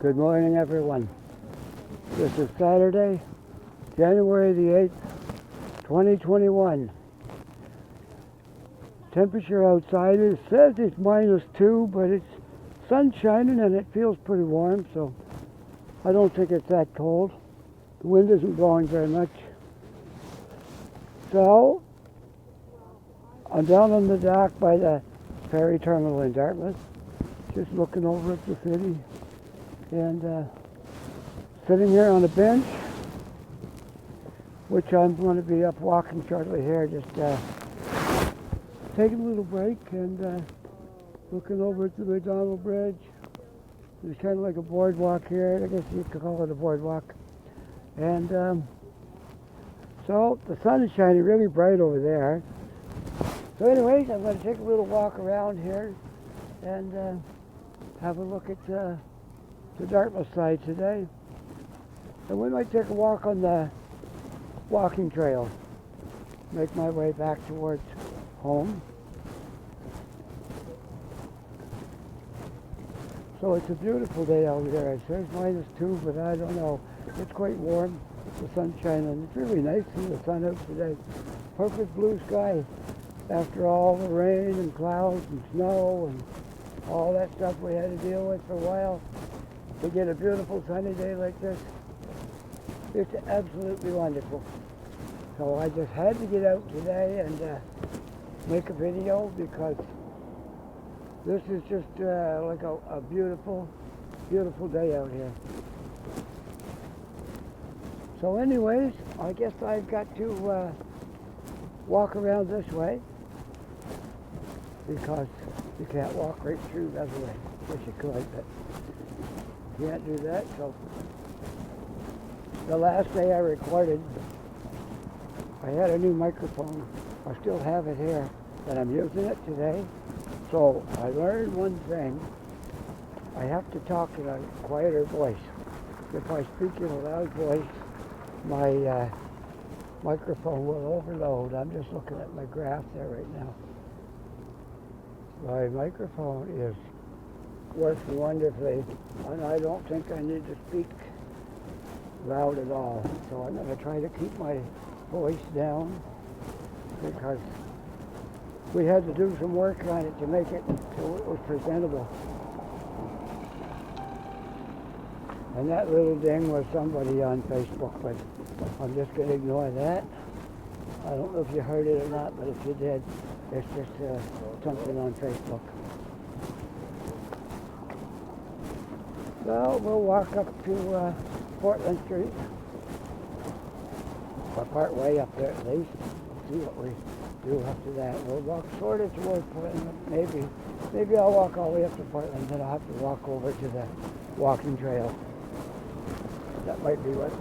Good morning, everyone. This is Saturday, January the 8th, 2021. Temperature outside says it's -2, but it's sun shining and it feels pretty warm, so I don't think it's that cold. The wind isn't blowing very much. So, I'm down on the dock by the ferry terminal in Dartmouth, just looking over at the city. And sitting here on a bench, which I'm going to be up walking shortly here, just taking a little break and looking over at the McDonald Bridge. There's kind of like a boardwalk here. I guess you could call it a boardwalk. And so the sun is shining really bright over there. So anyways, I'm going to take a little walk around here and have a look at the Dartmouth side today. And we might take a walk on the walking trail. Make my way back towards home. So it's a beautiful day out here. It says -2, but I don't know. It's quite warm. The sun's shining. It's really nice to see the sun out today. Perfect blue sky after all the rain and clouds and snow and all that stuff we had to deal with for a while. To get a beautiful sunny day like this, it's absolutely wonderful. So I just had to get out today and make a video because this is just like a beautiful, beautiful day out here. So anyways, I guess I've got to walk around this way because you can't walk right through the other way. Wish you could, but can't do that. So the last day I recorded, I had a new microphone. I still have it here, and I'm using it today. So I learned one thing. I have to talk in a quieter voice. If I speak in a loud voice, my microphone will overload. I'm just looking at my graph there right now. My microphone is working wonderfully, and I don't think I need to speak loud at all. So I'm going to try to keep my voice down because we had to do some work on it to make it so it was presentable. And that little ding was somebody on Facebook, but I'm just going to ignore that. I don't know if you heard it or not, but if you did, it's just something on Facebook. Well, we'll walk up to Portland Street, or part way up there at least. See what we do after that. We'll walk sort of towards Portland. Maybe I'll walk all the way up to Portland, then I'll have to walk over to the walking trail. That might be what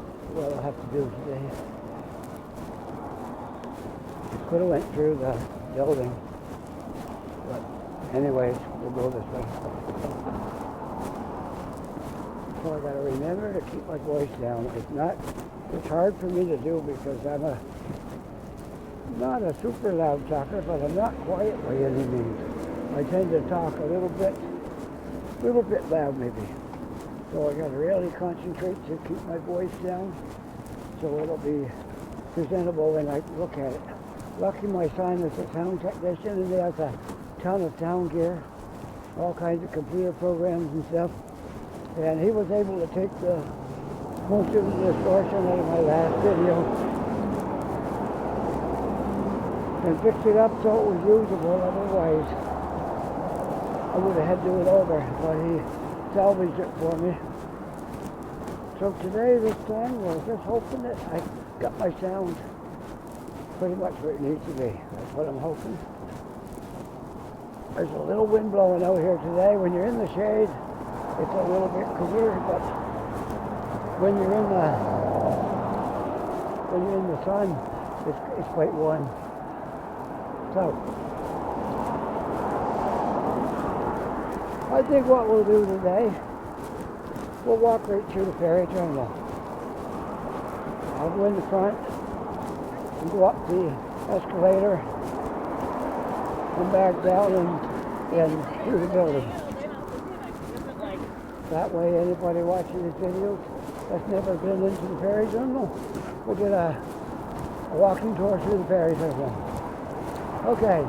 I'll have to do today. Could have went through the building, but anyways, we'll go this way. So I got to remember to keep my voice down. It's hard for me to do because I'm not a super loud talker, but I'm not quiet by any means. I tend to talk a little bit loud maybe. So I got to really concentrate to keep my voice down so it'll be presentable when I look at it. Lucky my son is a sound technician and he has a ton of sound gear, all kinds of computer programs and stuff. And he was able to take most of the distortion out of my last video and fix it up so it was usable. Otherwise, I would have had to do it over, but he salvaged it for me. So today, this time, we're just hoping that I got my sound pretty much where it needs to be. That's what I'm hoping. There's a little wind blowing out here today. When you're in the shade, it's a little bit cooler, but when you're in the sun, it's quite warm. So I think what we'll do today, we'll walk right through the ferry terminal. I'll go in the front and go up the escalator, come back down and through the building. That way anybody watching these videos that's never been into the ferry terminal will get a walking tour through the ferry terminal. Okay,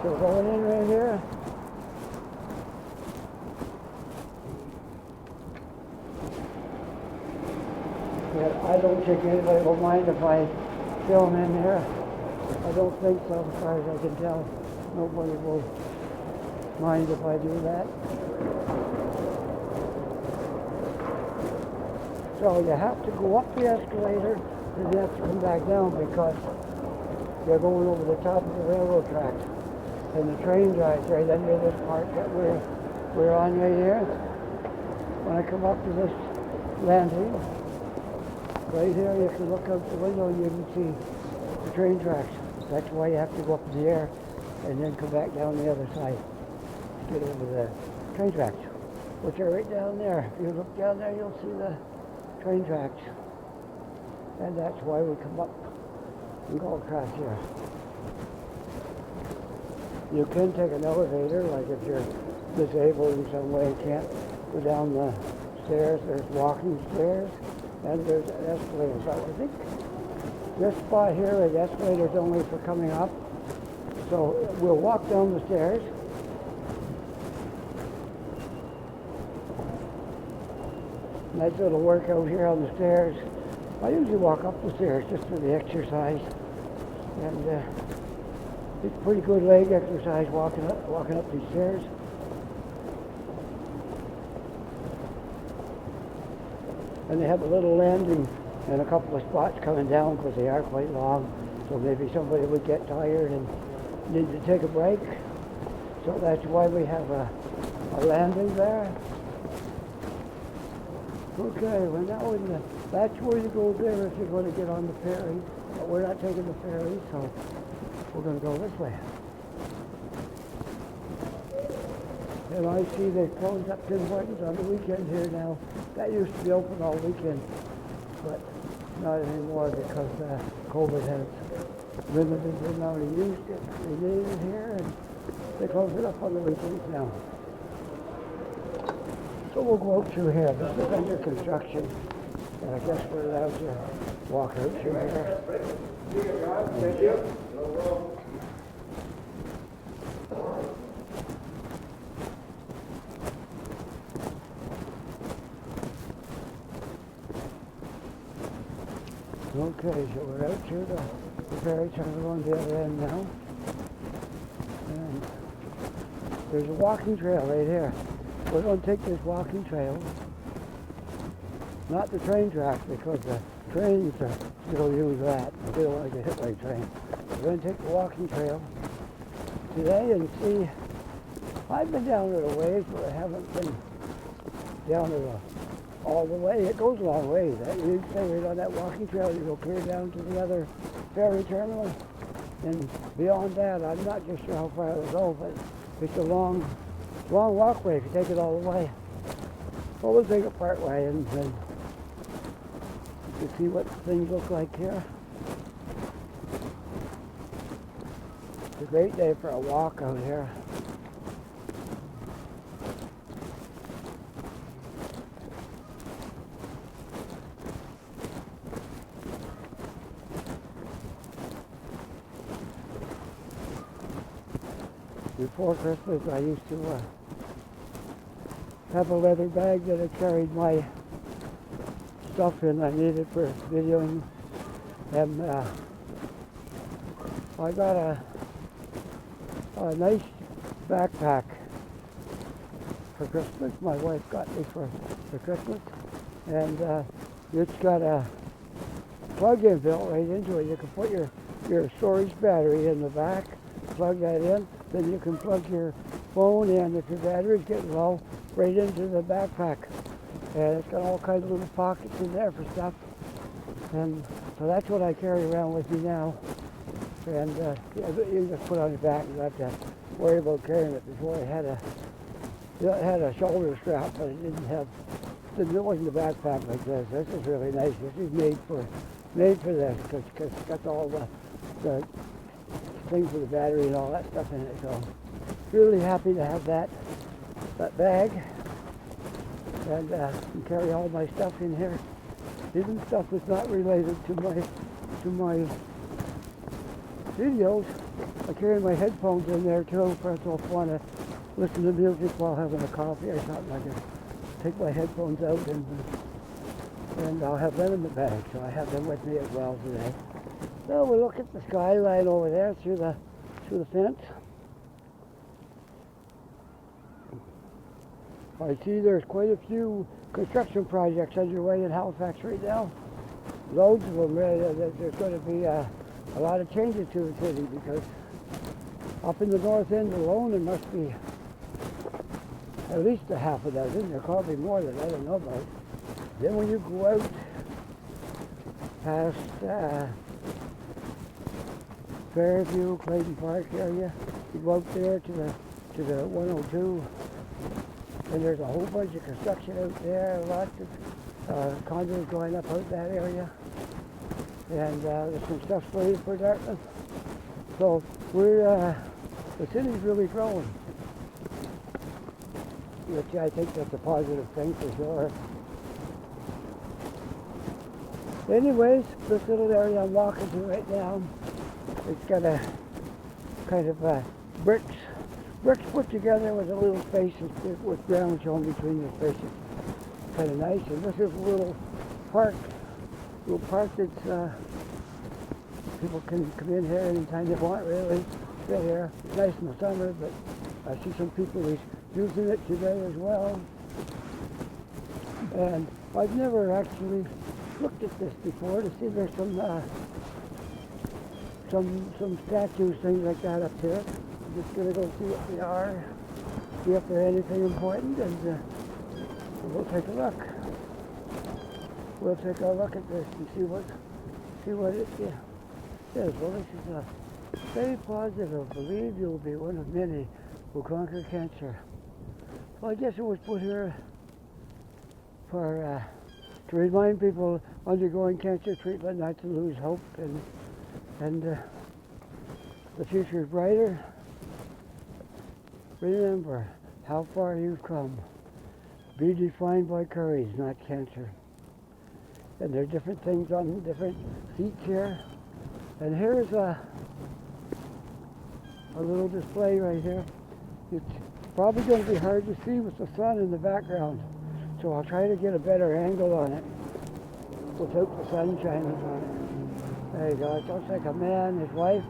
so we're going in right here. Yeah, I don't think anybody will mind if I film in here. I don't think so, as far as I can tell. Nobody will mind if I do that. So you have to go up the escalator and you have to come back down because you're going over the top of the railroad tracks. And the train drives right under this part that we're on right here. When I come up to this landing, right here you can look out the window and you can see the train tracks. That's why you have to go up in the air and then come back down the other side to get over the train tracks, which are right down there. If you look down there, you'll see the train tracks. And that's why we come up and go across here. You can take an elevator, like if you're disabled in some way, you can't go down the stairs. There's walking stairs and there's escalators. So I think this spot here, the escalator's only for coming up. So we'll walk down the stairs. Nice little workout here on the stairs. I usually walk up the stairs just for the exercise. And it's pretty good leg exercise walking up these stairs. And they have a little landing and a couple of spots coming down because they are quite long. So maybe somebody would get tired and need to take a break. So that's why we have a landing there. Okay, we're now in the, that's where you go there if you're going to get on the ferry. But we're not taking the ferry, so we're going to go this way. And I see they've closed up Tim Hortons on the weekend here now. That used to be open all weekend, but not anymore because COVID has limited the amount of use that they needed here, and they close it up on the weekends now. So we'll go out through here. This is under construction, and I guess we're allowed to walk out through here. Thank you. Okay, so we're out through the ferry terminal on the other end now. And there's a walking trail right here. We're going to take this walking trail, not the train tracks because the trains still use that. They don't like to hit by train. We're going to take the walking trail today and see. I've been down it a ways, but I haven't been down it all the way. It goes a long way. You stay right on that walking trail, you go clear down to the other ferry terminal. And beyond that, I'm not just sure how far it'll go, but it's a long walkway if you take it all the way. Well, we'll take it part way and then you can see what things look like here. It's a great day for a walk out here. Before Christmas, I used to have a leather bag that I carried my stuff in I needed for videoing. And I got a nice backpack for Christmas. My wife got me for Christmas. And it's got a plug-in built right into it. You can put your storage battery in the back, plug that in. Then you can plug your phone in if your battery's getting low, right into the backpack. And it's got all kinds of little pockets in there for stuff. And so that's what I carry around with me now. And you just put on your back. You don't have to worry about carrying it. Before it had a shoulder strap, but it wasn't a backpack like this. This is really nice. This is made for this because it's got all the things for the battery and all that stuff in it. So really happy to have that bag. and carry all my stuff in here. Even stuff that's not related to my videos. I carry my headphones in there too, for if I want to listen to music while having a coffee or something. I can take my headphones out and I'll have them in the bag, so I have them with me as well today. So we'll look at the skyline over there through the fence. I see there's quite a few construction projects underway in Halifax right now. Loads of them. There's going to be a lot of changes to the city, because up in the north end alone there must be at least a half a dozen. There probably more than I don't know about. Then when you go out past Fairview, Clayton Park area, you go out there to the 102, and there's a whole bunch of construction out there, lots of condos going up out that area, and there's some stuff slated for Dartmouth. So the city's really growing, which I think that's a positive thing for sure. Anyways, this little area I'm walking to right now, it's got a kind of bricks put together with a little spaces with ground shown between the spaces. Kind of nice. And this is a little park that's people can come in here anytime they want, really. Sit here. It's nice in the summer, but I see some people who's using it today as well. And I've never actually looked at this before to see there's some statues, things like that up here. I'm just going to go see what they are, see if they're anything important, and we'll take a look. We'll take a look at this and see what it is. Well, this is a very positive. Believe you'll be one of many who conquer cancer. Well, I guess it was put here for to remind people undergoing cancer treatment not to lose hope, and the future is brighter. Remember how far you've come. Be defined by courage, not cancer. And there are different things on different seats here. And here's a little display right here. It's probably going to be hard to see with the sun in the background, so I'll try to get a better angle on it without the sun shining on it. There you go. It looks like a man, his wife,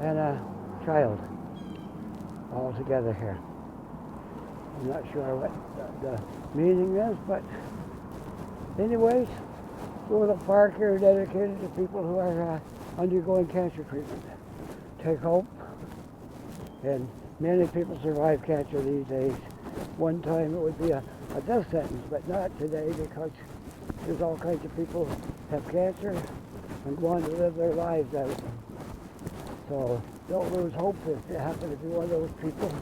and a child all together here. I'm not sure what the meaning is, but anyways, a little park here dedicated to people who are undergoing cancer treatment. Take hope, and many people survive cancer these days. One time it would be a death sentence, but not today, because there's all kinds of people who have cancer and want to live their lives out. So don't lose hope if you happen to be one of those people.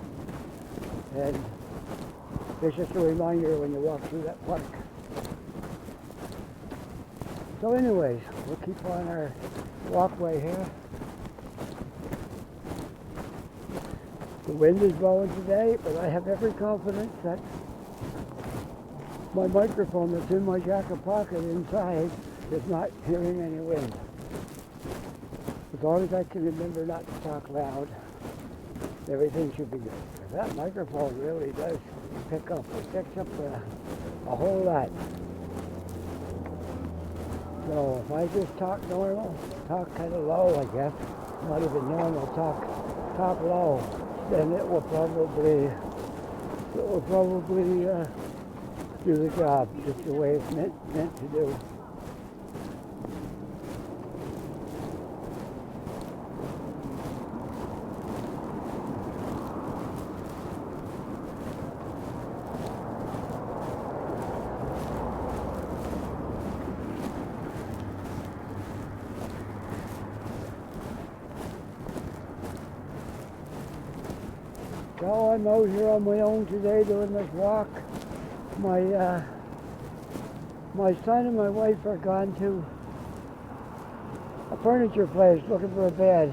And it's just a reminder when you walk through that park. So anyways, we'll keep on our walkway here. The wind is blowing today, but I have every confidence that my microphone that's in my jacket pocket inside is not hearing any wind. As long as I can remember not to talk loud, everything should be good. That microphone really does pick up. It picks up a whole lot. So if I just talk normal, talk kind of low, I guess, not even normal, talk low, then it will probably do the job just the way it's meant to do. So I'm out here on my own today doing this walk. My son and my wife are gone to a furniture place looking for a bed.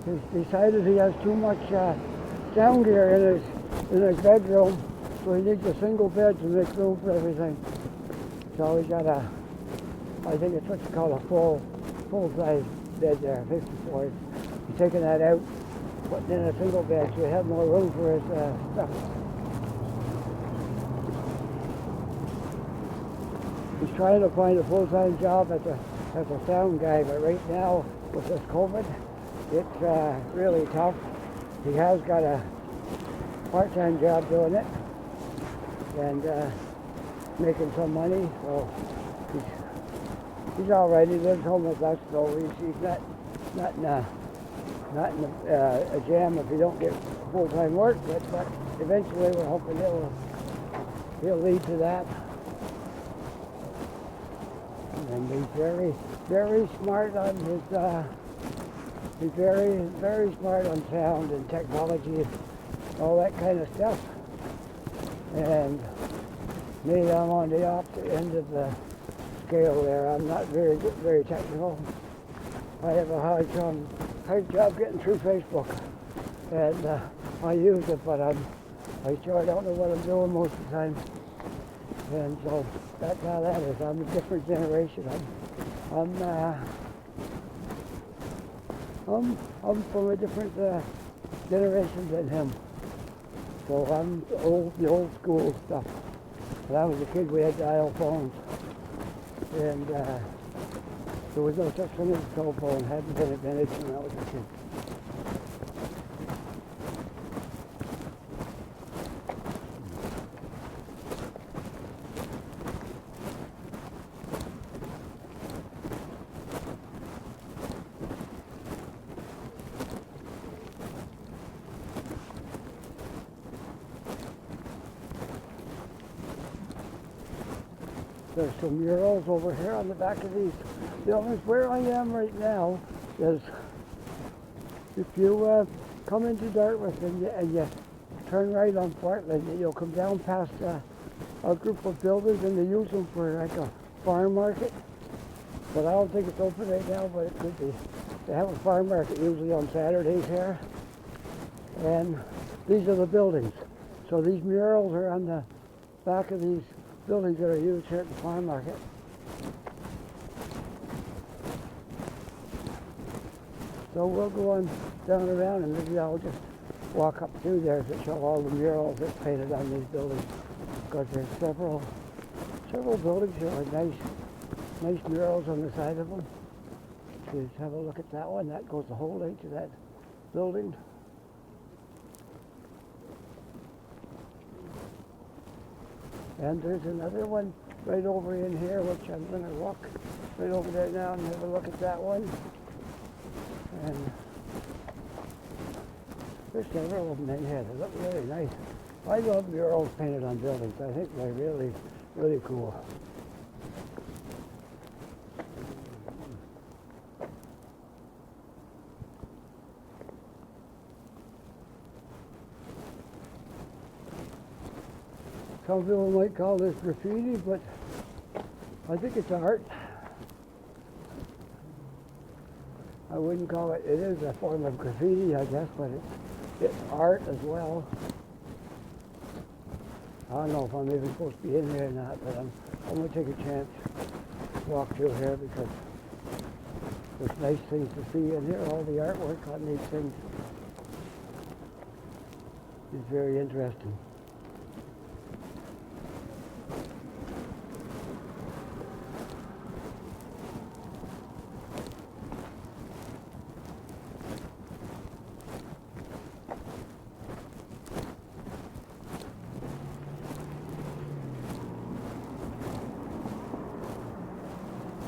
He's decided he has too much sound gear in his bedroom, So he needs a single bed to make room for everything. So he got I think it's what's called a full-size bed there, 54. He's taking that out, putting in a single bed so he has more room for his stuff. He's trying to find a full-time job as a sound guy, but right now with this COVID, it's really tough. He has got a part-time job doing it and making some money, so he's all right. He lives home with us, so he's not in a jam if he don't get full-time work. But eventually, we're hoping he'll lead to that. And he's very smart on his. He's very smart on sound and technology, all that kind of stuff. And me, I'm on the opposite end of the scale there. I'm not very technical. I have a hard job getting through Facebook, and I use it, but I sure don't know what I'm doing most of the time. And so that's how that is. I'm a different generation. I'm from a different generation than him. So I'm the old school stuff. When I was a kid, we had dial phones, and there was no such thing as a cell phone. Hadn't been invented when I was a kid. There's some murals over here on the back of these buildings. Where I am right now is, if you come into Dartmouth and you turn right on Portland, you'll come down past a group of buildings, and they use them for like a farm market. But I don't think it's open right now, but it could be. They have a farm market usually on Saturdays here. And these are the buildings. So these murals are on the back of these buildings that are used here at the farm market. So we'll go on down around, and maybe I'll just walk up through there to show all the murals that's painted on these buildings, because there's several buildings here with nice murals on the side of them. Just have a look at that one. That goes the whole length of that building. And there's another one right over in here, which I'm going to walk right over there now and have a look at that one. And there's several of them in here. They look really nice. I love murals painted on buildings. I think they're really, really cool. Some people might call this graffiti, but I think it's art. I wouldn't call it, it is a form of graffiti, I guess, but it's art as well. I don't know if I'm even supposed to be in there or not, but I'm going to take a chance to walk through here, because there's nice things to see in here. All the artwork on these things is very interesting.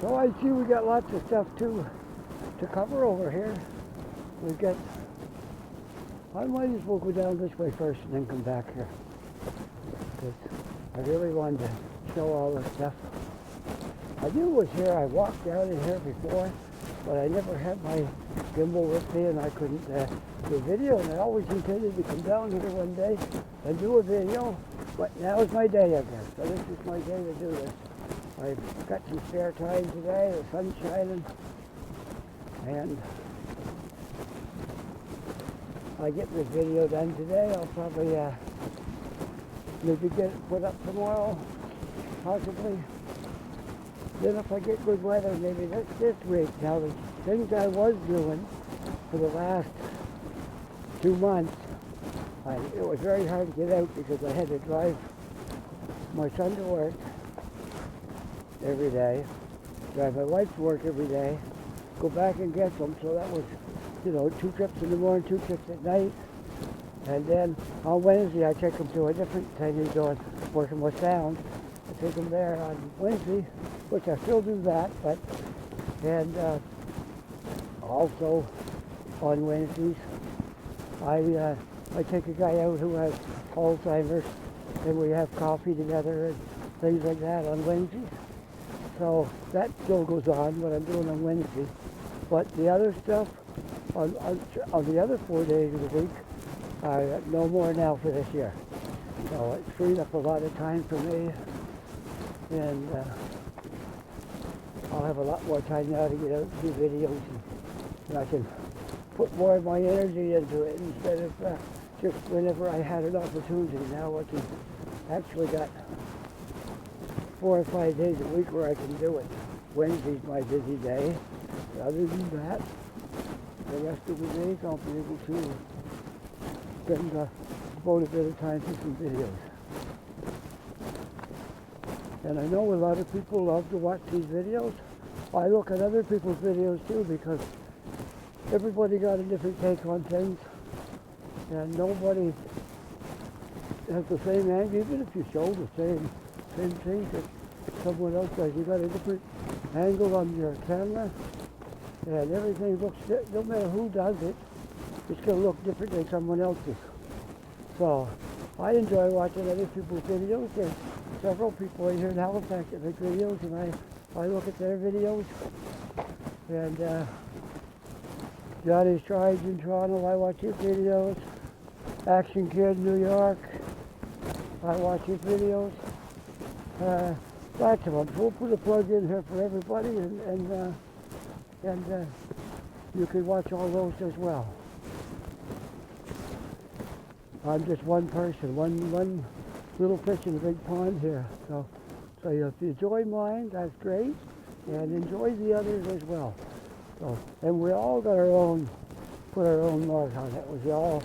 So I see we got lots of stuff to cover over here. We've got, I might as well go down this way first and then come back here, because I really wanted to show all this stuff. I knew it was here. I walked down in here before, but I never had my gimbal with me, and I couldn't do a video, and I always intended to come down here one day and do a video, but now is my day, I guess. So this is my day to do this. I've got some spare time today, the sun's shining, and I get this video done today. I'll probably maybe get it put up tomorrow, possibly. Then if I get good weather, maybe this week. Now the things I was doing for the last 2 months, it was very hard to get out because I had to drive my son to work every day, drive my wife to work every day, go back and get them. So that was, 2 trips in the morning, 2 trips at night. And then on Wednesday, I take them to a different thing he's doing, working with sound. I take them there on Wednesday, which I still do that, and also on Wednesdays, I take a guy out who has Alzheimer's, and we have coffee together and things like that on Wednesdays. So that still goes on, what I'm doing on Wednesday. But the other stuff, on the other 4 days of the week, no more now for this year. So it's freed up a lot of time for me, and I'll have a lot more time now to get out and do videos, and I can put more of my energy into it instead of just whenever I had an opportunity. Now I can actually got 4 or 5 days a week where I can do it. Wednesday's my busy day. Other than that, the rest of the days I'll be able to spend devote a bit of time to some videos. And I know a lot of people love to watch these videos. I look at other people's videos too because everybody got a different take on things, and nobody has the same angle. Even if you show the same thing that someone else does, you got a different angle on your camera, and everything looks, no matter who does it, it's going to look different than someone else's. So I enjoy watching other people's videos. There's several people in here in Halifax that make videos, and I look at their videos. And Johnny Strides in Toronto, I watch his videos. Action Kid in New York, I watch his videos. Lots of them. So we'll put a plug in here for everybody, and you can watch all those as well. I'm just one person, one little fish in a big pond here. So if you enjoy mine, that's great, and enjoy the others as well. So, and we all got put our own mark on it. We all,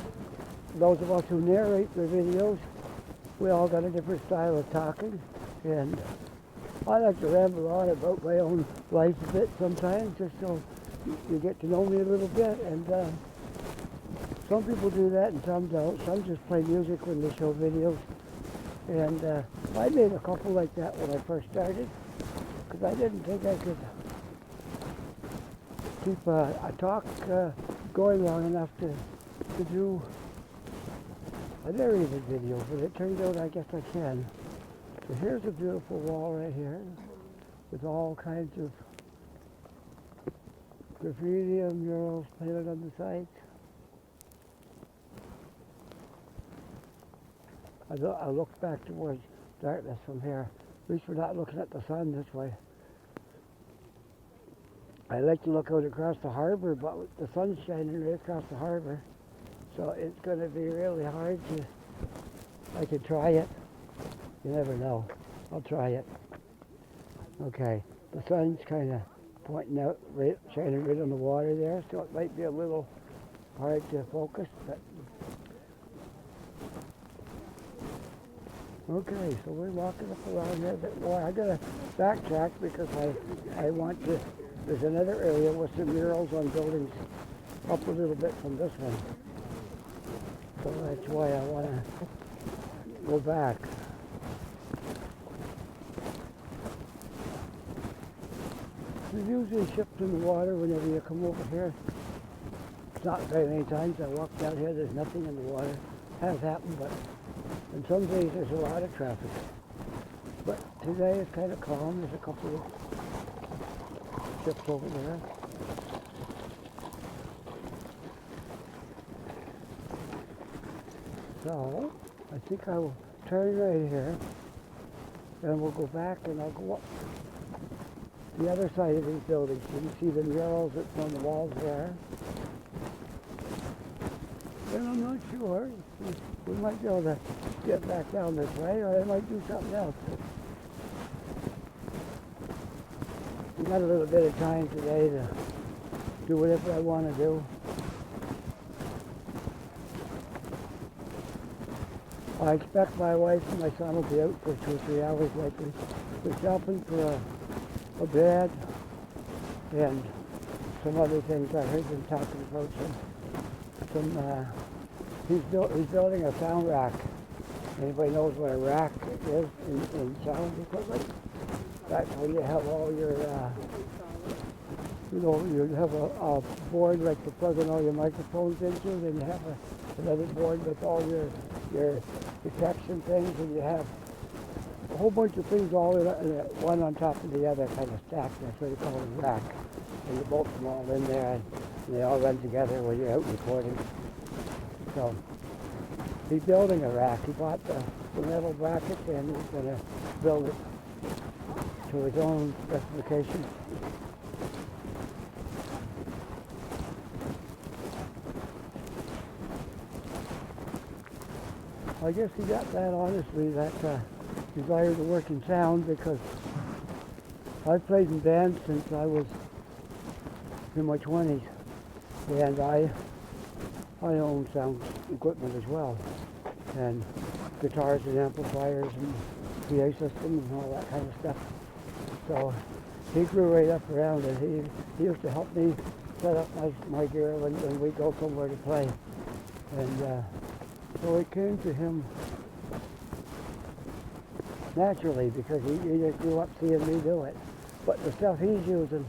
those of us who narrate the videos, we all got a different style of talking, and I like to ramble on about my own life a bit sometimes, just so you get to know me a little bit. And some people do that and some don't. Some just play music when they show videos. And I made a couple like that when I first started, because I didn't think I could keep a talk going long enough to do a narrated video, but it turned out I guess I can. So here's a beautiful wall right here with all kinds of graffiti and murals painted on the sides. I look back towards Dartmouth from here. At least we're not looking at the sun this way. I like to look out across the harbor, but the sun's shining right across the harbor. So it's going to be really hard to, I could try it. You never know. I'll try it. Okay, the sun's kind of pointing out, shining right on the water there, so it might be a little hard to focus, but okay, so we're walking up around here a bit more. I gotta backtrack because I want to, there's another area with some murals on buildings up a little bit from this one. So that's why I want to go back. There's usually ships in the water whenever you come over here. It's not very many times I walk down here, there's nothing in the water. Has happened, but on some days there's a lot of traffic. But today it's kind of calm. There's a couple of ships over there. So I think I will turn right here, and we'll go back, and I'll go up the other side of these buildings. You can see the murals that's on the walls there. And I'm not sure We might be able to get back down this way, or I might do something else. We got a little bit of time today to do whatever I want to do. I expect my wife and my son will be out for 2 or 3 hours likely. We're shopping for a bed and some other things. I heard them talking about he's building a sound rack. Anybody knows what a rack is in sound equipment? That's where you have all your, you have a board like to plug in all your microphones into, then you have another board with all your detection things, and you have a whole bunch of things all in one on top of the other, kind of stacked. That's what you call a rack. And you bolt them all in there, and they all run together when you're out recording. So he's building a rack. He bought the metal brackets, and he's going to build it to his own specifications. I guess he got that, honestly, that desire to work in sound, because I've played in bands since I was in my 20s, and I own sound equipment as well, and guitars and amplifiers and PA systems and all that kind of stuff. So he grew right up around it. He used to help me set up my gear when we go somewhere to play, and so it came to him naturally, because he just grew up seeing me do it. But the stuff he's using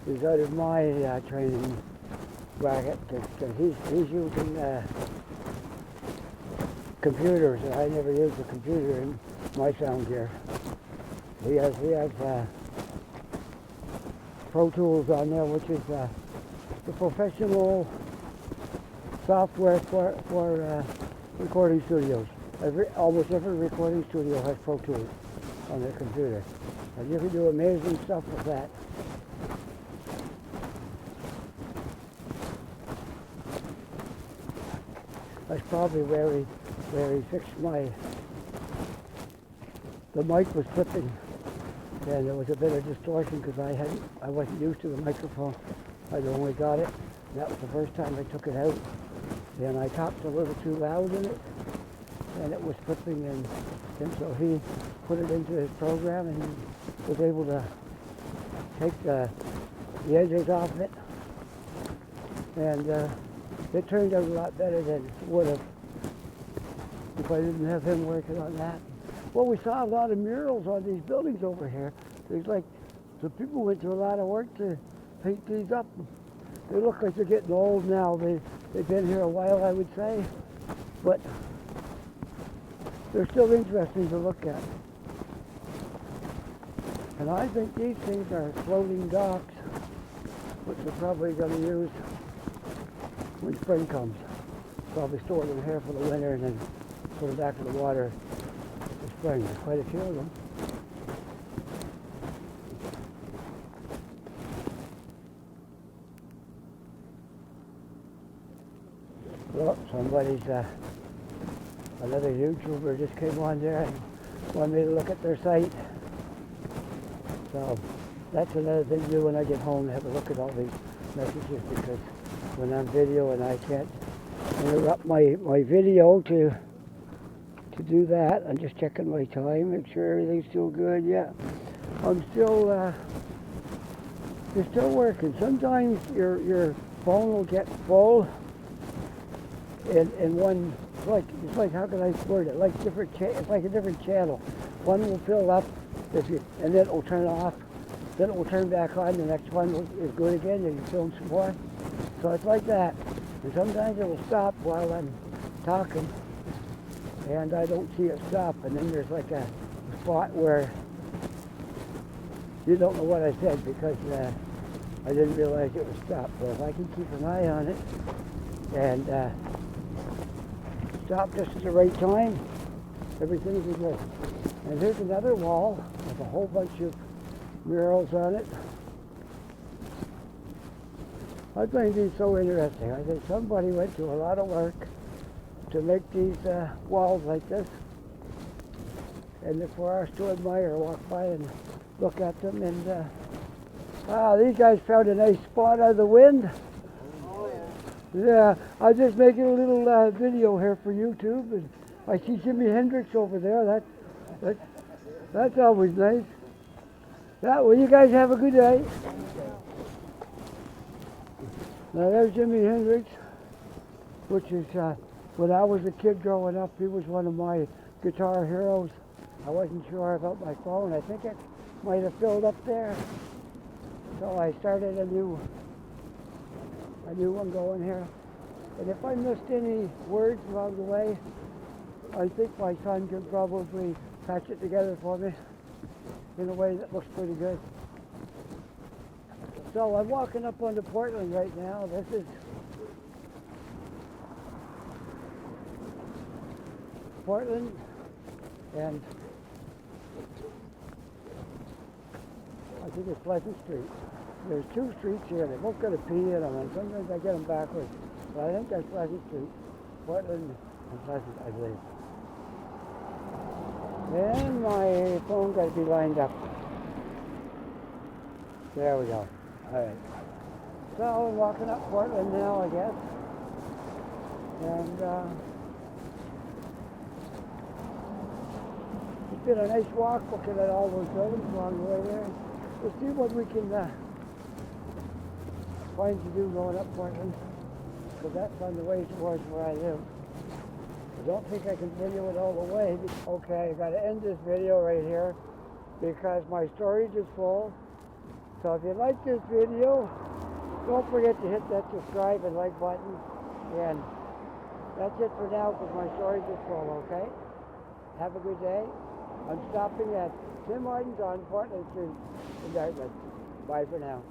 is out of my training bracket, because he's using computers, and I never used a computer in my sound gear. He has Pro Tools on there, which is the professional software for recording studios. Almost every recording studio has Pro Tools on their computer, and you can do amazing stuff with that. That's probably where he fixed the mic was clipping, and there was a bit of distortion because I wasn't used to the microphone. I'd only got it. That was the first time I took it out, and I talked a little too loud in it, and it was clipping, and so he put it into his program, and he was able to take the edges off it, and it turned out a lot better than it would have if I didn't have him working on that. Well, we saw a lot of murals on these buildings over here. There's like, the people went through a lot of work to paint these up. They look like they're getting old now. They've been here a while, I would say, but they're still interesting to look at. And I think these things are floating docks, which we're probably going to use when spring comes. Probably store them here for the winter and then put them back in the water for spring. There's quite a few of them. Well, somebody's, another YouTuber just came on there and wanted me to look at their site. So that's another thing to do when I get home, to have a look at all these messages, because when I'm videoing, I can't interrupt my video to do that. I'm just checking my time, make sure everything's still good. Yeah, I'm still, you're still working. Sometimes your phone will get full in one, it's like, how can I word it? Like it's like a different channel. One will fill up, and then it will turn off. Then it will turn back on. The next one is good again, and you film some more. So it's like that. And sometimes it will stop while I'm talking, and I don't see it stop. And then there's like a spot where you don't know what I said, because I didn't realize it was stopped. But if I can keep an eye on it and stop just at the right time, everything will be good. And here's another wall with a whole bunch of murals on it. I find these so interesting. I think somebody went through a lot of work to make these walls like this. And they're for us to admire, walk by and look at them. And these guys found a nice spot out of the wind. Oh, yeah. Yeah, I'm just making a little video here for YouTube. And I see Jimi Hendrix over there. That's always nice. Yeah, well, you guys have a good day. Now there's Jimi Hendrix, which is, when I was a kid growing up, he was one of my guitar heroes. I wasn't sure about my phone. I think it might have filled up there. So I started a new one going here. And if I missed any words along the way, I think my son can probably patch it together for me in a way that looks pretty good. So I'm walking up onto Portland right now. This is Portland, and I think it's Pleasant Street. There's two streets here. They're both got a P in them, and sometimes I get them backwards. But I think that's Pleasant Street. Portland and Pleasant, I believe. And my phone got to be lined up. There we go. All right. So I'm walking up Portland now, I guess. And it's been a nice walk looking at all those buildings along the way there. We'll see what we can find to do going up Portland, because that's on the way towards where I live. I don't think I can video it all the way. Okay, I got to end this video right here because my storage is full. So if you like this video, don't forget to hit that subscribe and like button. And that's it for now because my storage is full, okay? Have a good day. I'm stopping at Tim Hortons on Portland Street in Dartmouth. Bye for now.